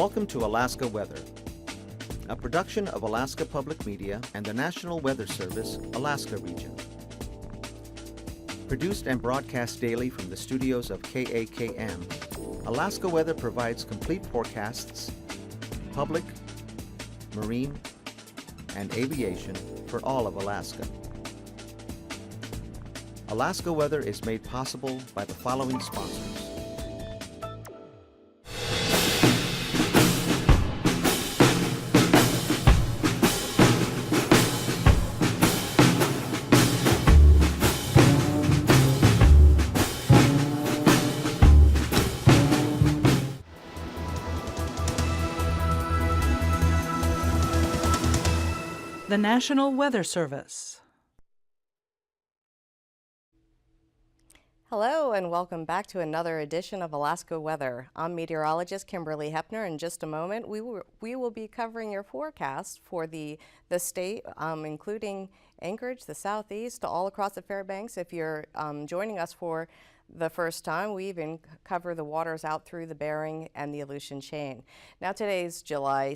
Welcome to Alaska Weather, a production of Alaska Public Media and the National Weather Service, Alaska Region. Produced and broadcast daily from the studios of KAKM, Alaska Weather provides complete forecasts, public, marine, and aviation for all of Alaska. Alaska Weather is made possible by the following sponsors. The National Weather Service. Hello and welcome back to another edition of Alaska Weather. I'm meteorologist Kimberly Hoeppner. In just a moment, we will be covering your forecast for the state, including Anchorage, the Southeast, all across the Fairbanks. If you're joining us for the first time, we even cover the waters out through the Bering and the Aleutian chain. Now today's July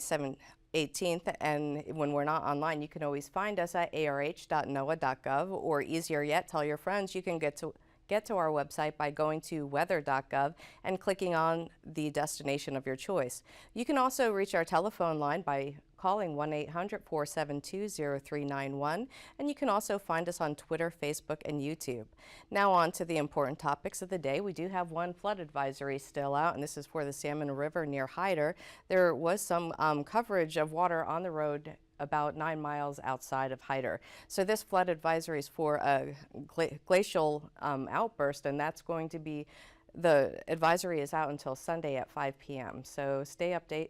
18th, and when we're not online, you can always find us at arh.noaa.gov, or easier yet, tell your friends you can get to our website by going to weather.gov and clicking on the destination of your choice. You can also reach our telephone line by calling 1-800-472-0391, and you can also find us on Twitter, Facebook, and YouTube. Now on to the important topics of the day. We do have one flood advisory still out, and this is for the Salmon River near Hyder. There was some coverage of water on the road about 9 miles outside of Hyder. So this flood advisory is for a glacial outburst, and that's going to be, the advisory is out until Sunday at 5 p.m. So stay updated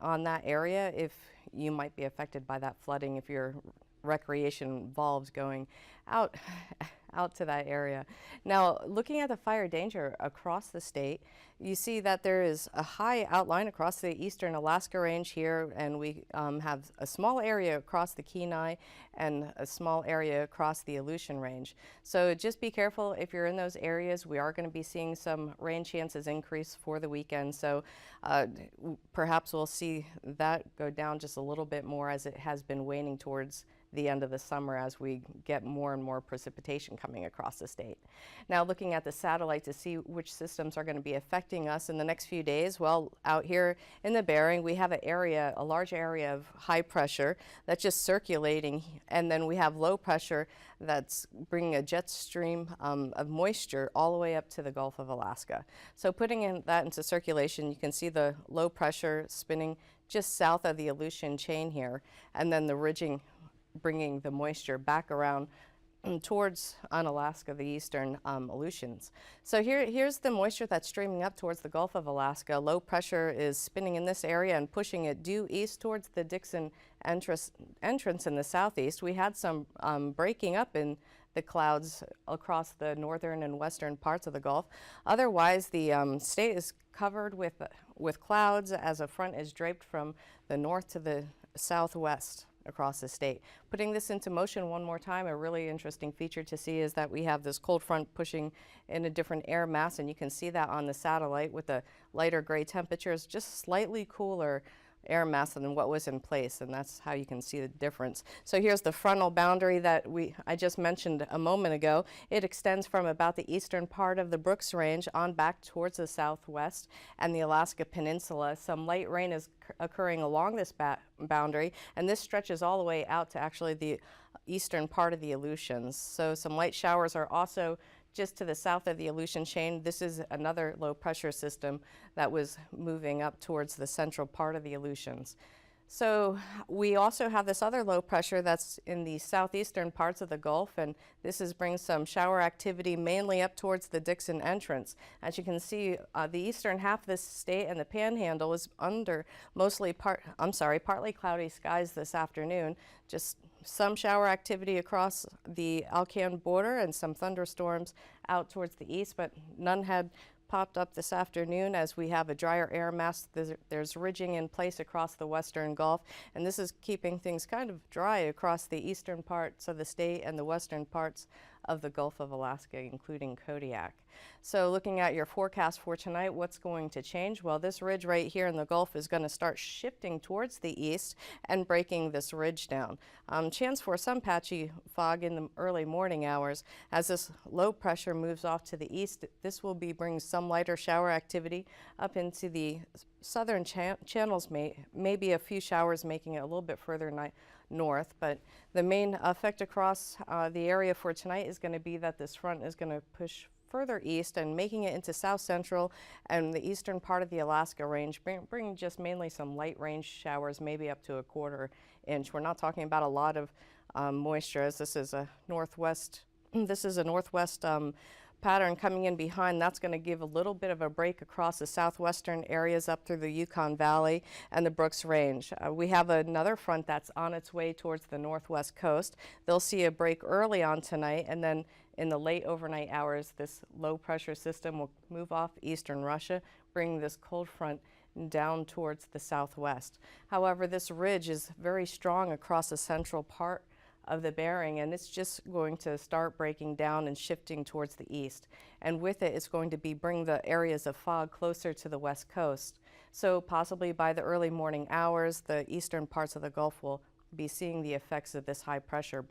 on that area if you might be affected by that flooding, if your recreation involves going out to that area. Now, looking at the fire danger across the state, you see that there is a high outline across the eastern Alaska Range here, and we have a small area across the Kenai and a small area across the Aleutian Range. So just be careful if you're in those areas. We are going to be seeing some rain chances increase for the weekend, so perhaps we'll see that go down just a little bit more as it has been waning towards the end of the summer as we get more and more precipitation coming across the state. Now, looking at the satellite to see which systems are going to be affecting us in the next few days, well, out here in the Bering, we have a large area of high pressure that's just circulating, and then we have low pressure that's bringing a jet stream of moisture all the way up to the Gulf of Alaska. So putting that into circulation, you can see the low pressure spinning just south of the Aleutian chain here, and then the ridging bringing the moisture back around towards Unalaska, the eastern Aleutians. So here's the moisture that's streaming up towards the Gulf of Alaska. Low pressure is spinning in this area and pushing it due east towards the Dixon entrance in the southeast. We had some breaking up in the clouds across the northern and western parts of the Gulf. Otherwise, the state is covered with clouds as a front is draped from the north to the southwest across the state. Putting this into motion one more time, a really interesting feature to see is that we have this cold front pushing in a different air mass, and you can see that on the satellite with the lighter gray temperatures, just slightly cooler air mass than what was in place, and that's how you can see the difference. So here's the frontal boundary that I just mentioned a moment ago. It extends from about the eastern part of the Brooks Range on back towards the southwest and the Alaska Peninsula. Some light rain is occurring along this boundary, and this stretches all the way out to actually the eastern part of the Aleutians. So some light showers are also just to the south of the Aleutian chain. This is another low pressure system that was moving up towards the central part of the Aleutians. So we also have this other low pressure that's in the southeastern parts of the Gulf, and this brings some shower activity mainly up towards the Dixon entrance. As you can see, the eastern half of the state and the Panhandle is under partly cloudy skies this afternoon. Just some shower activity across the Alcan border and some thunderstorms out towards the east, but none had popped up this afternoon as we have a drier air mass. There's ridging in place across the western Gulf, and this is keeping things kind of dry across the eastern parts of the state and the western parts of the Gulf of Alaska, including Kodiak. So looking at your forecast for tonight, what's going to change? Well, this ridge right here in the Gulf is going to start shifting towards the east and breaking this ridge down. Chance for some patchy fog in the early morning hours. As this low pressure moves off to the east, this will be bringing some lighter shower activity up into the southern channels, maybe a few showers making it a little bit further north, but the main effect across the area for tonight is going to be that this front is going to push further east and making it into south central and the eastern part of the Alaska range, bring just mainly some light rain showers, maybe up to a 1/4 inch. We're not talking about a lot of moisture, as this is a northwest pattern coming in behind. That's going to give a little bit of a break across the southwestern areas up through the Yukon Valley and the Brooks Range. We have another front that's on its way towards the northwest coast. They'll see a break early on tonight, and then in the late overnight hours, this low pressure system will move off eastern Russia, bringing this cold front down towards the southwest. However, this ridge is very strong across the central part of the Bering, and it's just going to start breaking down and shifting towards the east. And with it, it's going to bring the areas of fog closer to the west coast. So possibly by the early morning hours, the eastern parts of the Gulf will be seeing the effects of this high pressure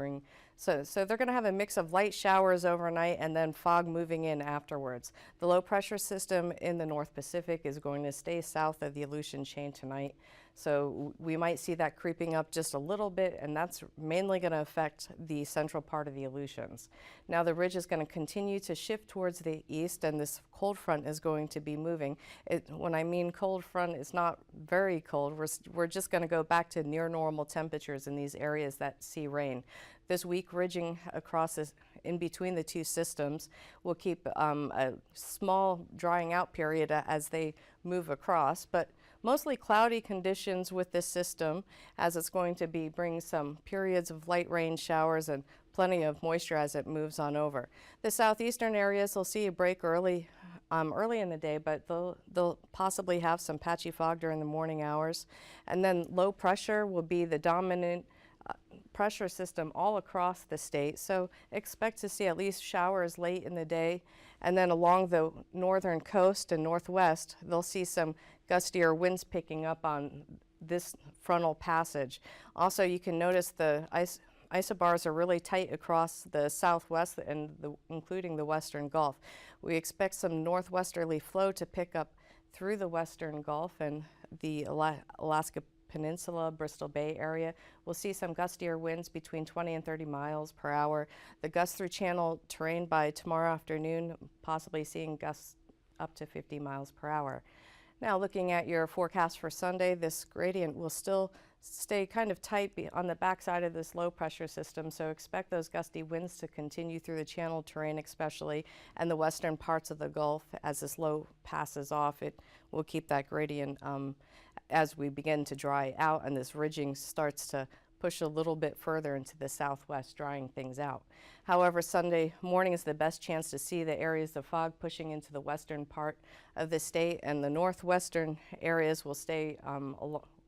so they're going to have a mix of light showers overnight and then fog moving in afterwards. The low pressure system in the North Pacific is going to stay south of the Aleutian chain tonight. So we might see that creeping up just a little bit, and that's mainly going to affect the central part of the Aleutians. Now the ridge is going to continue to shift towards the east, and this cold front is going to be moving. When I mean cold front, it's not very cold. We're just going to go back to near normal temperatures in these areas that see rain. This weak ridging across in between the two systems will keep a small drying out period as they move across, but mostly cloudy conditions with this system, as it's going to bring some periods of light rain showers and plenty of moisture as it moves on over. The southeastern areas will see a break early in the day, but they'll possibly have some patchy fog during the morning hours. And then low pressure will be the dominant pressure system all across the state, so expect to see at least showers late in the day. And then along the northern coast and northwest, they'll see some gustier winds picking up on this frontal passage. Also, you can notice the isobars are really tight across the southwest and including the western Gulf. We expect some northwesterly flow to pick up through the western Gulf and the Alaska Peninsula, Bristol Bay area. We'll see some gustier winds between 20 and 30 miles per hour. The gust through channel terrain by tomorrow afternoon, possibly seeing gusts up to 50 miles per hour. Now looking at your forecast for Sunday, this gradient will still stay kind of tight on the backside of this low pressure system, so expect those gusty winds to continue through the channel terrain especially, and the western parts of the Gulf. As this low passes off, it will keep that gradient as we begin to dry out and this ridging starts to push a little bit further into the southwest, drying things out. However, Sunday morning is the best chance to see the areas of fog pushing into the western part of the state, and the northwestern areas will stay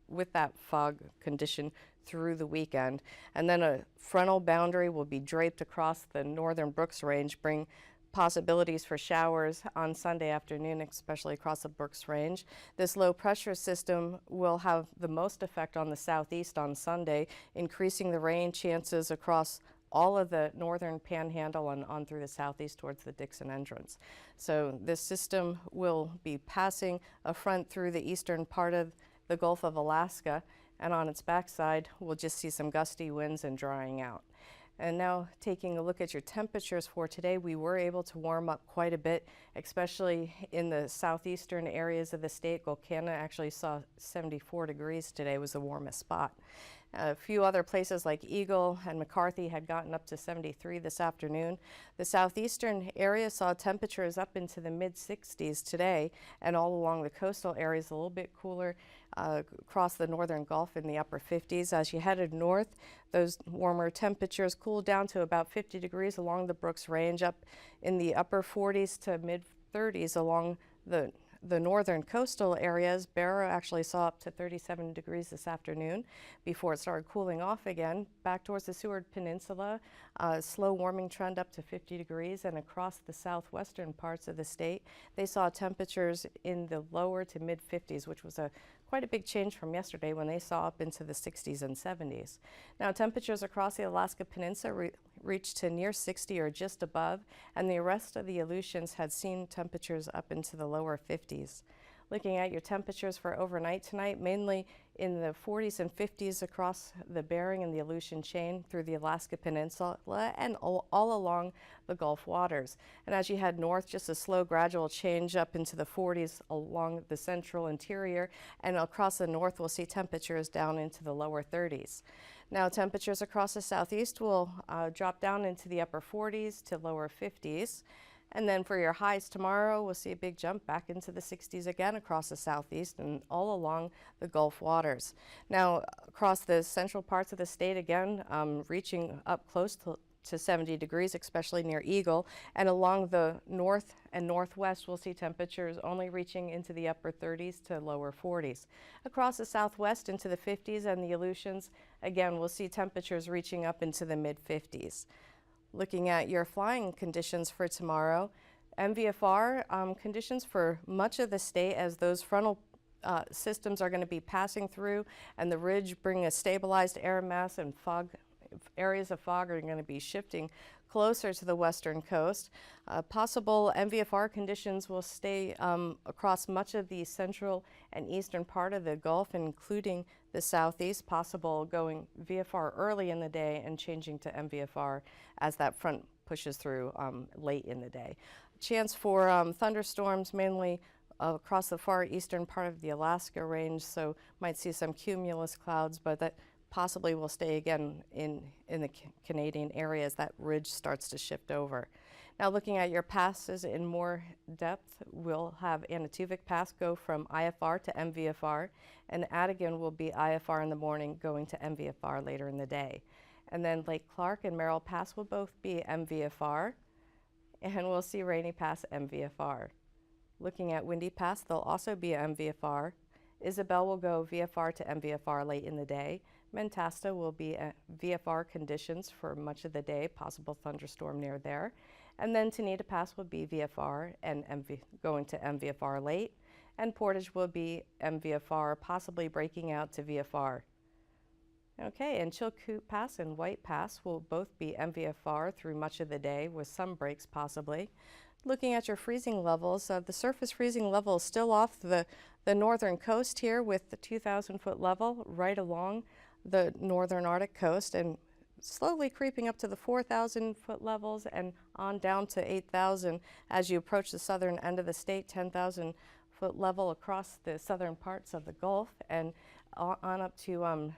with that fog condition through the weekend. And then a frontal boundary will be draped across the northern Brooks Range, bring possibilities for showers on Sunday afternoon, especially across the Brooks Range. This low pressure system will have the most effect on the southeast on Sunday, increasing the rain chances across all of the northern panhandle and on through the southeast towards the Dixon entrance. So this system will be passing a front through the eastern part of the Gulf of Alaska, and on its backside we'll just see some gusty winds and drying out. And now taking a look at your temperatures for today, we were able to warm up quite a bit, especially in the southeastern areas of the state. Golcana actually saw 74 degrees today, was the warmest spot. A few other places like Eagle and McCarthy had gotten up to 73 this afternoon. The southeastern area saw temperatures up into the mid-60s today, and all along the coastal areas a little bit cooler, across the northern Gulf in the upper 50s. As you headed north, those warmer temperatures cooled down to about 50 degrees along the Brooks Range, up in the upper 40s to mid-30s along the the northern coastal areas, Barrow actually saw up to 37 degrees this afternoon before it started cooling off again. Back towards the Seward Peninsula, slow warming trend up to 50 degrees, and across the southwestern parts of the state, they saw temperatures in the lower to mid 50s, which was quite a big change from yesterday when they saw up into the 60s and 70s. Now, temperatures across the Alaska Peninsula reached to near 60 or just above, and the rest of the Aleutians had seen temperatures up into the lower 50s. Looking at your temperatures for overnight tonight, mainly in the 40s and 50s across the Bering and the Aleutian chain through the Alaska Peninsula and all along the Gulf waters. And as you head north, just a slow gradual change up into the 40s along the central interior, and across the north we'll see temperatures down into the lower 30s. Now, temperatures across the southeast will drop down into the upper 40s to lower 50s. And then for your highs tomorrow, we'll see a big jump back into the 60s again across the southeast and all along the Gulf waters. Now, across the central parts of the state, again, reaching up close to 70 degrees, especially near Eagle. And along the north and northwest, we'll see temperatures only reaching into the upper 30s to lower 40s. Across the southwest into the 50s and the Aleutians, again, we'll see temperatures reaching up into the mid 50s. Looking at your flying conditions for tomorrow, MVFR conditions for much of the state as those frontal systems are going to be passing through, and the ridge bring a stabilized air mass, and areas of fog are going to be shifting closer to the western coast. Possible MVFR conditions will stay across much of the central and eastern part of the Gulf, including the southeast, possible going VFR early in the day and changing to MVFR as that front pushes through late in the day. Chance for thunderstorms mainly across the far eastern part of the Alaska range, so might see some cumulus clouds, but that possibly will stay again in the Canadian area as that ridge starts to shift over. Now, looking at your passes in more depth, we'll have Anaktuvuk Pass go from IFR to MVFR, and Adigan will be IFR in the morning going to MVFR later in the day. And then Lake Clark and Merrill Pass will both be MVFR, and we'll see Rainy Pass MVFR. Looking at Windy Pass, they'll also be MVFR. Isabel will go VFR to MVFR late in the day. Mentasta will be VFR conditions for much of the day, possible thunderstorm near there. And then Tanita Pass will be VFR and going to MVFR late. And Portage will be MVFR, possibly breaking out to VFR. Okay, and Chilkoot Pass and White Pass will both be MVFR through much of the day with some breaks possibly. Looking at your freezing levels, the surface freezing level is still off the northern coast here with the 2,000-foot level right along the northern Arctic coast, and slowly creeping up to the 4,000-foot levels and on down to 8,000 as you approach the southern end of the state, 10,000-foot level across the southern parts of the Gulf, and on up to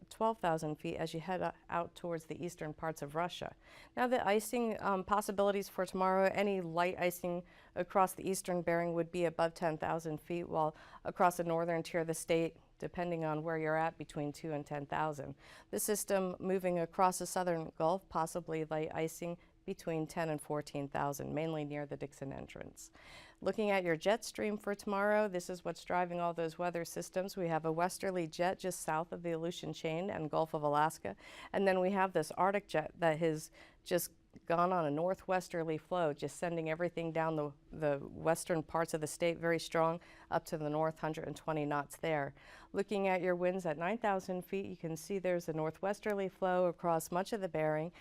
12,000 feet as you head out towards the eastern parts of Russia. Now, the icing possibilities for tomorrow, any light icing across the eastern Bering would be above 10,000 feet, while across the northern tier of the state, depending on where you're at, between 2 and 10,000. The system moving across the southern Gulf, possibly light icing between 10 and 14,000, mainly near the Dixon entrance. Looking at your jet stream for tomorrow, this is what's driving all those weather systems. We have a westerly jet just south of the Aleutian chain and Gulf of Alaska, and then we have this Arctic jet that has just gone on a northwesterly flow, just sending everything down the western parts of the state very strong up to the north, 120 knots there. Looking at your winds at 9,000 feet, you can see there's a northwesterly flow across much of the Bering,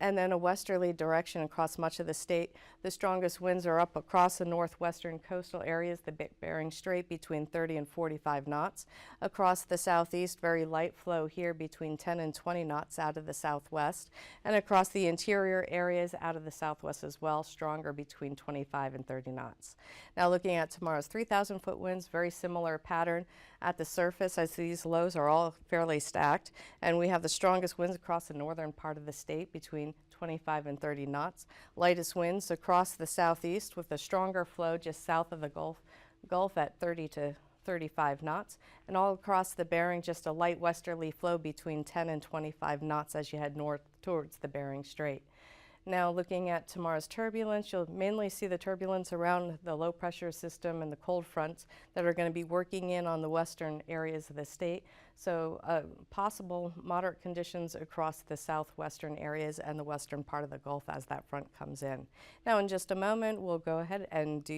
and then a westerly direction across much of the state. The strongest winds are up across the northwestern coastal areas, the Bering Strait, between 30 and 45 knots. Across the southeast, very light flow here between 10 and 20 knots out of the southwest. And across the interior areas out of the southwest as well, stronger between 25 and 30 knots. Now, looking at tomorrow's 3,000-foot winds, very similar pattern at the surface as these lows are all fairly stacked. And we have the strongest winds across the northern part of the state between 25 and 30 knots. Lightest winds across the southeast with a stronger flow just south of the Gulf at 30 to 35 knots. And all across the Bering, just a light westerly flow between 10 and 25 knots as you head north towards the Bering Strait. Now looking at tomorrow's turbulence, you'll mainly see the turbulence around the low pressure system and the cold fronts that are going to be working in on the western areas of the state. So possible moderate conditions across the southwestern areas and the western part of the Gulf as that front comes in. Now in just a moment, we'll go ahead and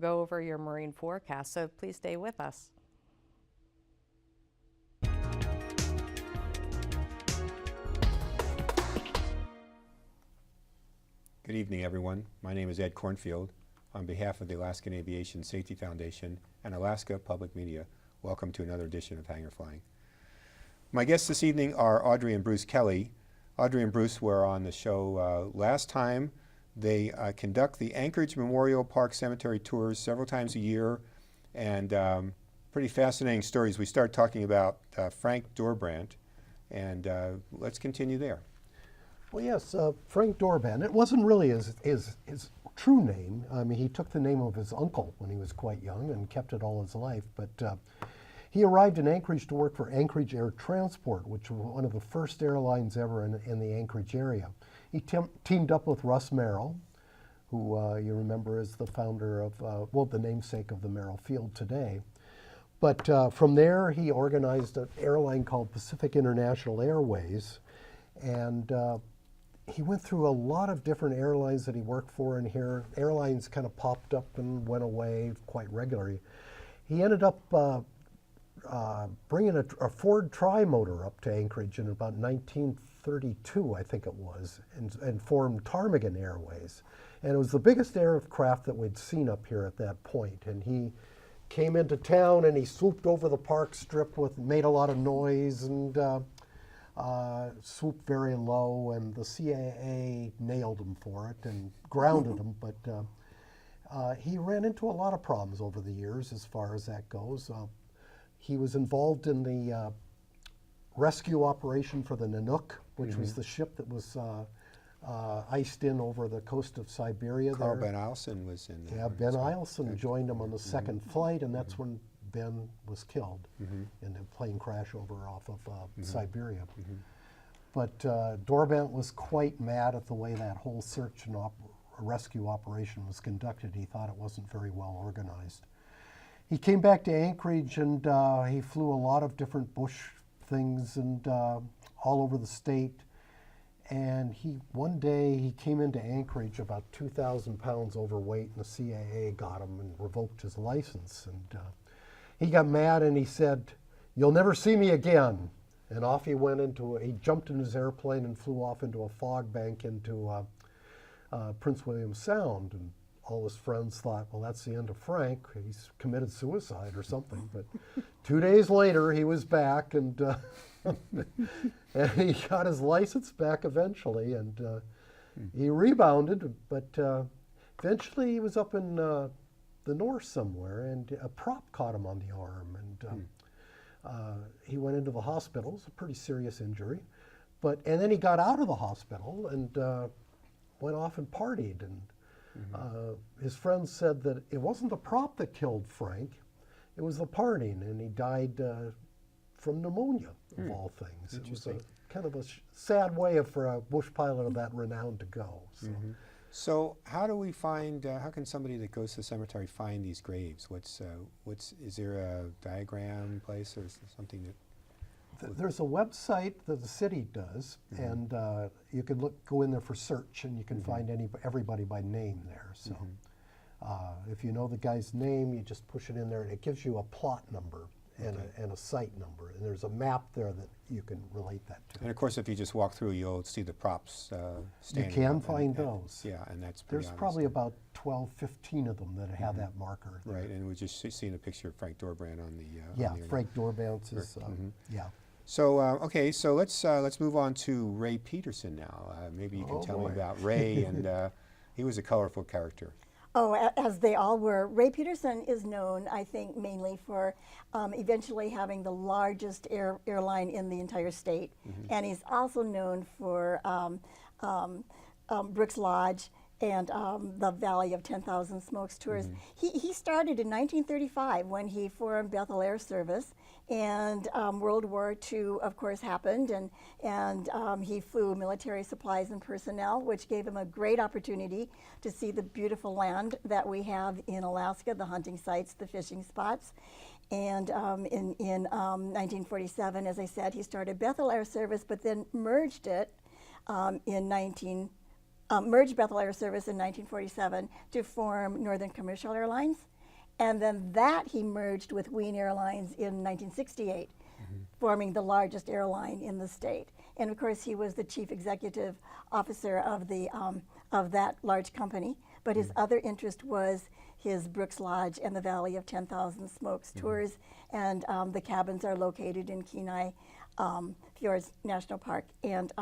go over your marine forecast, so please stay with us. Good evening, everyone. My name is Ed Cornfield. On behalf of the Alaskan Aviation Safety Foundation and Alaska Public Media, welcome to another edition of Hangar Flying. My guests this evening are Audrey and Bruce Kelly. Audrey and Bruce were on the show last time. They conduct the Anchorage Memorial Park Cemetery tours several times a year, and pretty fascinating stories. We start talking about Frank Dorbrandt, and let's continue there. Well, yes, Frank Dorbrandt. It wasn't really his true name. I mean, he took the name of his uncle when he was quite young and kept it all his life. But he arrived in Anchorage to work for Anchorage Air Transport, which was one of the first airlines ever in the Anchorage area. He teamed up with Russ Merrill, who you remember is the founder of, well, the namesake of the Merrill Field today. But from there, he organized an airline called Pacific International Airways, and he went through a lot of different airlines that he worked for in here. Airlines kind of popped up and went away quite regularly. He ended up bringing a Ford Tri-Motor up to Anchorage in about 1932, I think it was, and formed Ptarmigan Airways. And it was the biggest aircraft that we'd seen up here at that point. And he came into town and he swooped over the park strip made a lot of noise and swooped very low, and the CAA nailed him for it and grounded him. But he ran into a lot of problems over the years as far as that goes. He was involved in the rescue operation for the Nanook, which was the ship that was iced in over the coast of Siberia. Carl Ben Eielson was in there. Yeah, Ben Eielson joined him on the second flight, and that's when Ben was killed in a plane crash off of Siberia. But Dorbrandt was quite mad at the way that whole search and rescue operation was conducted. He thought it wasn't very well organized. He came back to Anchorage, and he flew a lot of different bush things and all over the state. And one day he came into Anchorage about 2,000 pounds overweight, and the CAA got him and revoked his license. And he got mad and he said, "You'll never see me again." And off he went he jumped in his airplane and flew off into a fog bank into Prince William Sound. And all his friends thought, well, that's the end of Frank. He's committed suicide or something. But 2 days later, he was back, and and he got his license back eventually, and he rebounded. But eventually, he was up in the north somewhere, and a prop caught him on the arm, and he went into the hospital. It was a pretty serious injury, and then he got out of the hospital and went off and partied. And his friends said that it wasn't the prop that killed Frank, it was the partying, and he died from pneumonia, of all things. It was kind of a sad way for a bush pilot of that renown to go. So. So how do we find, how can somebody that goes to the cemetery find these graves? Is there a diagram place or something that? There's a website that the city does, and you can go in there for search, and you can find everybody by name there. So if you know the guy's name, you just push it in there, and it gives you a plot number and a site number, and there's a map there that you can relate that to. And of course, if you just walk through, you'll see the props standing. You can find those. Yeah, and that's pretty There's obvious. probably about 12, 15 of them that have that marker. There. Right, and we just seen a picture of Frank Dorbrandt on the. Yeah, on the Frank Dorbrandt is. Yeah. So okay, so let's move on to Ray Peterson now. Maybe you can tell me about Ray, and he was a colorful character. Oh, as they all were. Ray Peterson is known, I think, mainly for eventually having the largest airline in the entire state, and he's also known for Brooks Lodge and the Valley of 10,000 Smokes tours. He started in 1935 when he formed Bethel Air Service, And World War II, of course, happened, and he flew military supplies and personnel, which gave him a great opportunity to see the beautiful land that we have in Alaska, the hunting sites, the fishing spots. And in 1947, as I said, he started Bethel Air Service, but then merged it merged Bethel Air Service in 1947 to form Northern Commercial Airlines. And then that he merged with Wien Airlines in 1968, forming the largest airline in the state. And of course, he was the chief executive officer of that large company. But his other interest was his Brooks Lodge and the Valley of 10,000 Smokes tours. And the cabins are located in Kenai Fjords National Park and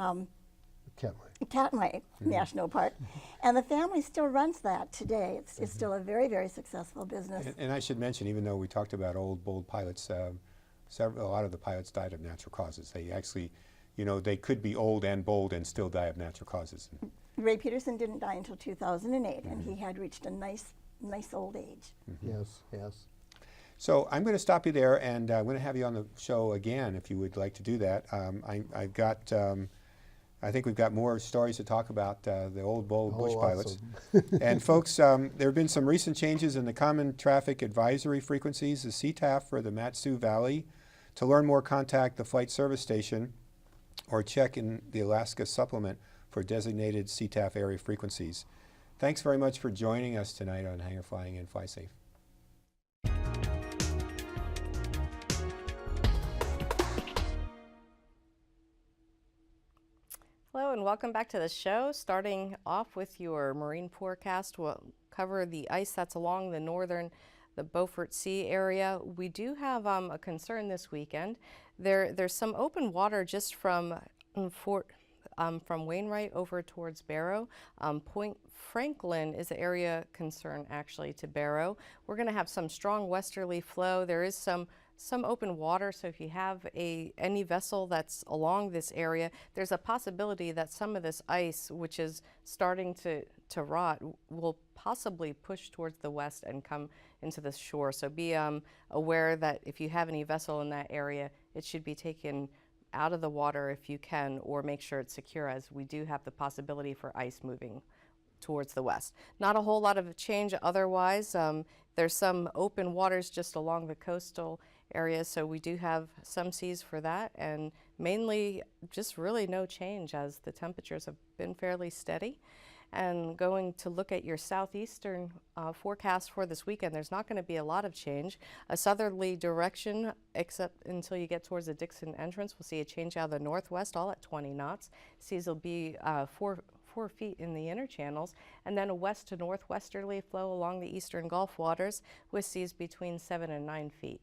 Katmai National Park. And the family still runs that today. It's still a very, very successful business. And I should mention, even though we talked about old, bold pilots, a lot of the pilots died of natural causes. They actually, they could be old and bold and still die of natural causes. Ray Peterson didn't die until 2008, and he had reached a nice old age. Yes, yes. So I'm going to stop you there, and I'm going to have you on the show again if you would like to do that. I think we've got more stories to talk about the old, bold bush pilots. And folks, there have been some recent changes in the Common Traffic Advisory frequencies, the CTAF for the Mat-Su Valley. To learn more, contact the Flight Service Station or check in the Alaska Supplement for designated CTAF area frequencies. Thanks very much for joining us tonight on Hangar Flying, and fly safe. Hello and welcome back to the show. Starting off with your marine forecast, we'll cover the ice that's along the Beaufort Sea area. We do have a concern this weekend. There's some open water just from Wainwright over towards Barrow. Point Franklin is an area concern actually to Barrow. We're going to have some strong westerly flow. There is some open water, so if you have any vessel that's along this area, there's a possibility that some of this ice, which is starting to rot, will possibly push towards the west and come into the shore. So be aware that if you have any vessel in that area, it should be taken out of the water if you can, or make sure it's secure, as we do have the possibility for ice moving towards the west. Not a whole lot of change otherwise. There's some open waters just along the coastal areas, so we do have some seas for that, and mainly just really no change as the temperatures have been fairly steady. And going to look at your southeastern forecast for this weekend, there's not going to be a lot of change. A southerly direction, except until you get towards the Dixon entrance. We'll see a change out of the northwest, all at 20 knots. Seas will be 4 feet in the inner channels, and then a west to northwesterly flow along the eastern Gulf waters with seas between 7 and 9 feet.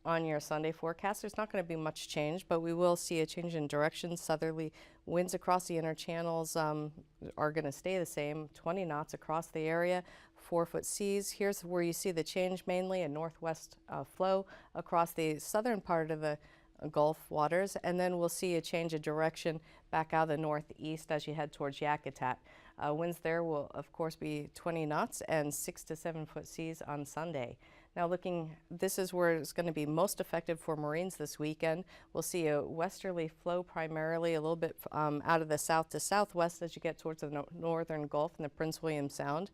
On your Sunday forecast, there's not going to be much change, but we will see a change in direction. Southerly winds across the inner channels are going to stay the same, 20 knots across the area, 4-foot seas. Here's where you see the change, mainly a northwest flow across the southern part of the Gulf waters, and then we'll see a change of direction back out of the northeast as you head towards Yakutat. Winds there will, of course, be 20 knots and 6 to 7 foot seas on Sunday. Now this is where it's going to be most effective for Marines this weekend. We'll see a westerly flow primarily, a little bit out of the south to southwest as you get towards the northern Gulf and the Prince William Sound.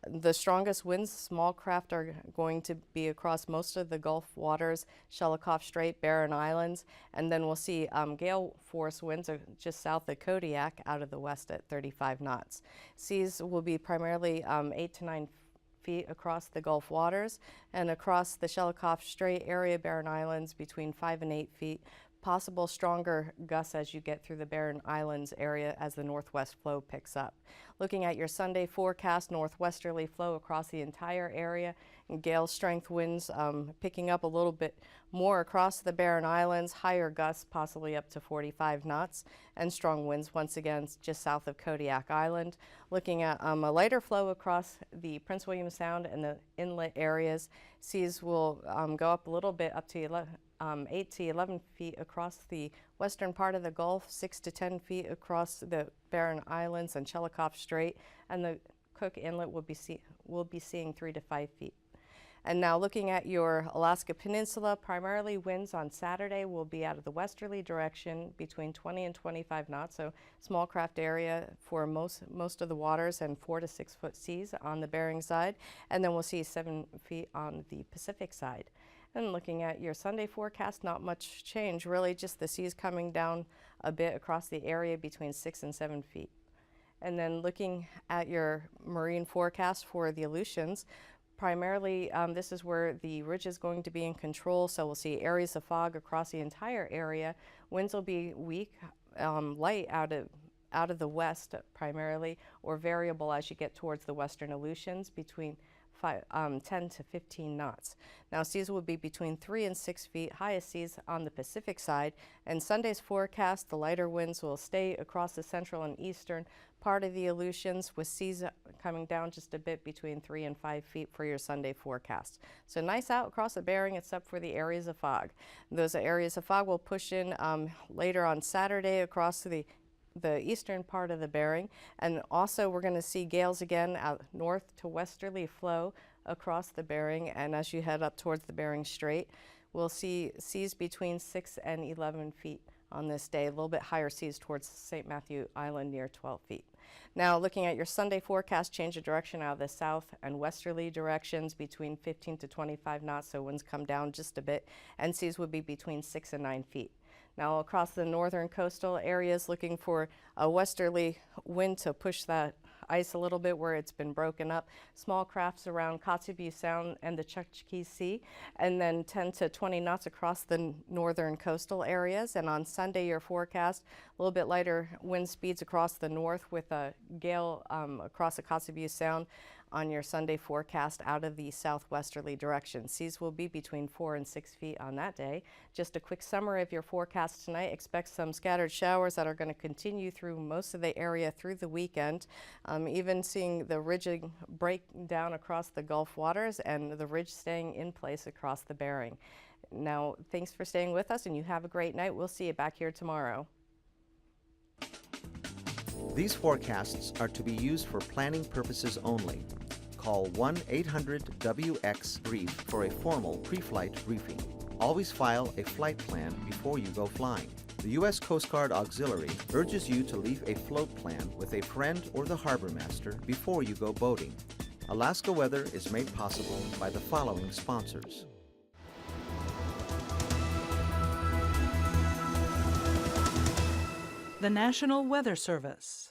The strongest winds, small craft, are going to be across most of the Gulf waters, Shelikof Strait, Barren Islands, and then we'll see gale force winds just south of Kodiak out of the west at 35 knots. Seas will be primarily 8 to 9 feet across the Gulf waters, and across the Shelikof Strait area, Barren Islands, between 5 and 8 feet. Possible stronger gusts as you get through the Barren Islands area as the northwest flow picks up. Looking at your Sunday forecast, northwesterly flow across the entire area, and gale strength winds picking up a little bit more across the Barren Islands, higher gusts possibly up to 45 knots, and strong winds once again just south of Kodiak Island. Looking at a lighter flow across the Prince William Sound and the inlet areas, seas will go up a little bit up to 8 to 11 feet across the western part of the Gulf, 6 to 10 feet across the Barren Islands and Shelikof Strait, and the Cook Inlet will be seeing 3 to 5 feet. And now looking at your Alaska Peninsula, primarily winds on Saturday will be out of the westerly direction between 20 and 25 knots, so small craft area for most of the waters, and 4 to 6 foot seas on the Bering side. And then we'll see 7 feet on the Pacific side. And looking at your Sunday forecast, not much change, really just the seas coming down a bit across the area between 6 and 7 feet. And then looking at your marine forecast for the Aleutians, primarily this is where the ridge is going to be in control, so we'll see areas of fog across the entire area. Winds will be weak, light out of the west primarily, or variable as you get towards the western Aleutians between 10 to 15 knots. Now seas will be between 3 and 6 feet, highest seas on the Pacific side. And Sunday's forecast, the lighter winds will stay across the central and eastern part of the Aleutians, with seas coming down just a bit between 3 and 5 feet for your Sunday forecast. So nice out across the Bering except for the areas of fog. Those areas of fog will push in later on Saturday across the eastern part of the Bering, and also we're going to see gales again out north to westerly flow across the Bering, and as you head up towards the Bering Strait, we'll see seas between 6 and 11 feet on this day, a little bit higher seas towards St. Matthew Island near 12 feet. Now looking at your Sunday forecast, change of direction out of the south and westerly directions between 15 to 25 knots, so winds come down just a bit, and seas would be between 6 and 9 feet. Now across the northern coastal areas, looking for a westerly wind to push that ice a little bit where it's been broken up. Small crafts around Kotzebue Sound and the Chukchi Sea, and then 10 to 20 knots across the northern coastal areas. And on Sunday, your forecast, a little bit lighter wind speeds across the north with a gale across the Kotzebue Sound on your Sunday forecast out of the southwesterly direction. Seas will be between 4 and 6 feet on that day. Just a quick summary of your forecast tonight. Expect some scattered showers that are going to continue through most of the area through the weekend. Even seeing the ridge break down across the Gulf waters and the ridge staying in place across the Bering. Now, thanks for staying with us, and you have a great night. We'll see you back here tomorrow. These forecasts are to be used for planning purposes only. Call 1-800-WX-BRIEF for a formal pre-flight briefing. Always file a flight plan before you go flying. The U.S. Coast Guard Auxiliary urges you to leave a float plan with a friend or the harbor master before you go boating. Alaska Weather is made possible by the following sponsors. The National Weather Service.